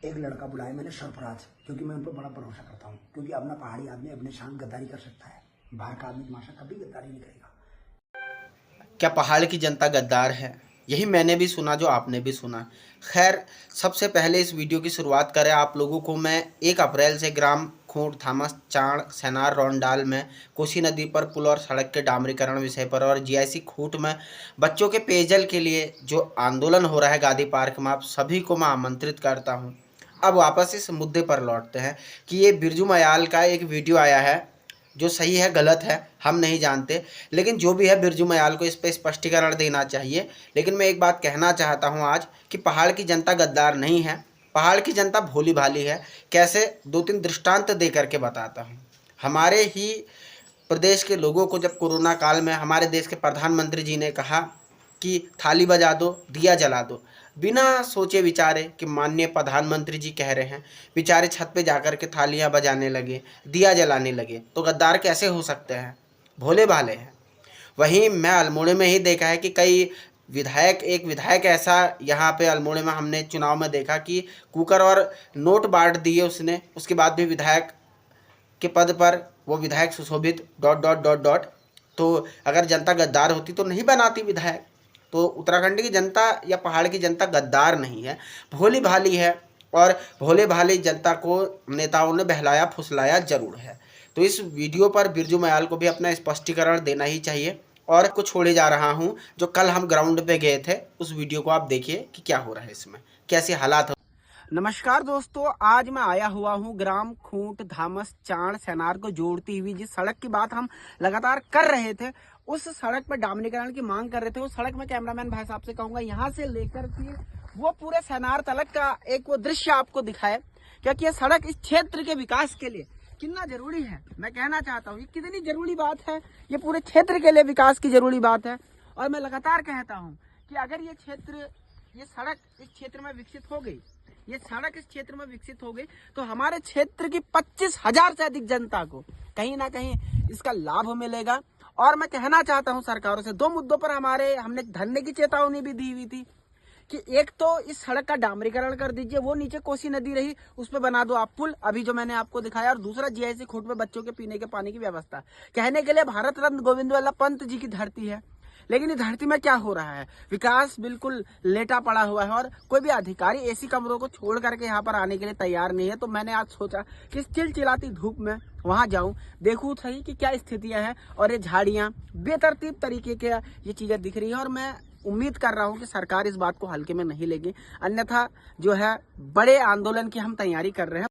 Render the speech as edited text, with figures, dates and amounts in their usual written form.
एक लड़का बुलाया मैंने सरफराज, क्योंकि मैं उन पर बड़ा भरोसा करता हूँ, क्योंकि अपना पहाड़ी आदमी अपने शान गद्दारी कर सकता है, बाहर का आदमी तमाशा कभी गद्दारी नहीं करेगा। क्या पहाड़ की जनता गद्दार है? यही मैंने भी सुना जो आपने भी सुना। खैर, सबसे पहले इस वीडियो की शुरुआत करें। आप लोगों को मैं 1 अप्रैल से ग्राम खूंट, थामस, चाण, सेनार, रोंडाल में कोसी नदी पर पुल और सड़क के डामरीकरण विषय पर और जीआईसी खूंट में बच्चों के पेयजल के लिए जो आंदोलन हो रहा है गांधी पार्क में, आप सभी को मैं आमंत्रित करता हूँ। अब वापस इस मुद्दे पर लौटते हैं कि ये बिरजू मयाल का एक वीडियो आया है, जो सही है गलत है हम नहीं जानते, लेकिन जो भी है बिरजू मयाल को इस पर स्पष्टीकरण देना चाहिए। लेकिन मैं एक बात कहना चाहता हूं आज कि पहाड़ की जनता गद्दार नहीं है, पहाड़ की जनता भोली भाली है। कैसे? 2-3 दृष्टांत दे करके बताता हूं। हमारे ही प्रदेश के लोगों को जब कोरोना काल में हमारे देश के प्रधानमंत्री जी ने कहा कि थाली बजा दो, दिया जला दो, बिना सोचे विचारे कि माननीय प्रधानमंत्री जी कह रहे हैं, बेचारे छत पे जाकर के थालियां बजाने लगे, दिया जलाने लगे, तो गद्दार कैसे हो सकते हैं? भोले भाले हैं। वहीं मैं अल्मोड़े में ही देखा है कि कई विधायक, एक विधायक ऐसा यहाँ पे अल्मोड़े में हमने चुनाव में देखा कि कुकर और नोट बांट दिए उसने, उसके बाद भी विधायक के पद पर वो विधायक सुशोभित डॉट डॉट डॉट डॉट। तो अगर जनता गद्दार होती तो नहीं बनाती विधायक। तो उत्तराखंड की जनता या पहाड़ की जनता गद्दार नहीं है, भोली भाली है, और भोले भाली जनता को नेताओं ने बहलाया फुसलाया जरूर है। तो इस वीडियो पर बिरजू मयाल को भी अपना स्पष्टीकरण देना ही चाहिए। और कुछ छोड़े जा रहा हूँ, जो कल हम ग्राउंड पे गए थे, उस वीडियो को आप देखिए कि क्या हो रहा है इसमें, कैसे हालात हो। नमस्कार दोस्तों, आज मैं आया हुआ हूँ ग्राम खूंट, धामस, चाण, सेनार को जोड़ती हुई जिस सड़क की बात हम लगातार कर रहे थे, उस सड़क पर डामरीकरण की मांग कर रहे थे। उस सड़क में कैमरामैन भाई साहब से कहूंगा यहाँ से लेकर के वो पूरे सेनार तलक का एक वो दृश्य आपको दिखाए, क्योंकि ये सड़क इस क्षेत्र के विकास के लिए कितना जरूरी है। मैं कहना चाहता हूँ ये कितनी जरूरी बात है, ये पूरे क्षेत्र के लिए विकास की जरूरी बात है। और मैं लगातार कहता हूँ कि अगर ये क्षेत्र, ये सड़क इस क्षेत्र में विकसित हो गई, ये सड़क इस क्षेत्र में विकसित हो गई, तो हमारे क्षेत्र की 25,000 से अधिक जनता को कहीं ना कहीं इसका लाभ मिलेगा। और मैं कहना चाहता हूं सरकारों से, 2 मुद्दों पर हमने धरने की चेतावनी भी दी हुई थी कि एक तो इस सड़क का डामरीकरण कर दीजिए, वो नीचे कोसी नदी रही उस पर बना दो आप पुल, अभी जो मैंने आपको दिखाया, और दूसरा जीआईसी खूंट में बच्चों के पीने के पानी की व्यवस्था। कहने के लिए भारत रत्न गोविंद वल्लभ पंत जी की धरती है, लेकिन इस धरती में क्या हो रहा है? विकास बिल्कुल लेटा पड़ा हुआ है और कोई भी अधिकारी एसी कमरों को छोड़ करके यहाँ पर आने के लिए तैयार नहीं है। तो मैंने आज सोचा कि इस चिलचिलाती धूप में वहां जाऊं, देखूं सही कि क्या स्थितियां हैं। और ये झाड़ियां बेतरतीब तरीके के ये चीजें दिख रही है, और मैं उम्मीद कर रहा हूं कि सरकार इस बात को हल्के में नहीं लेगी, अन्यथा जो है बड़े आंदोलन की हम तैयारी कर रहे हैं।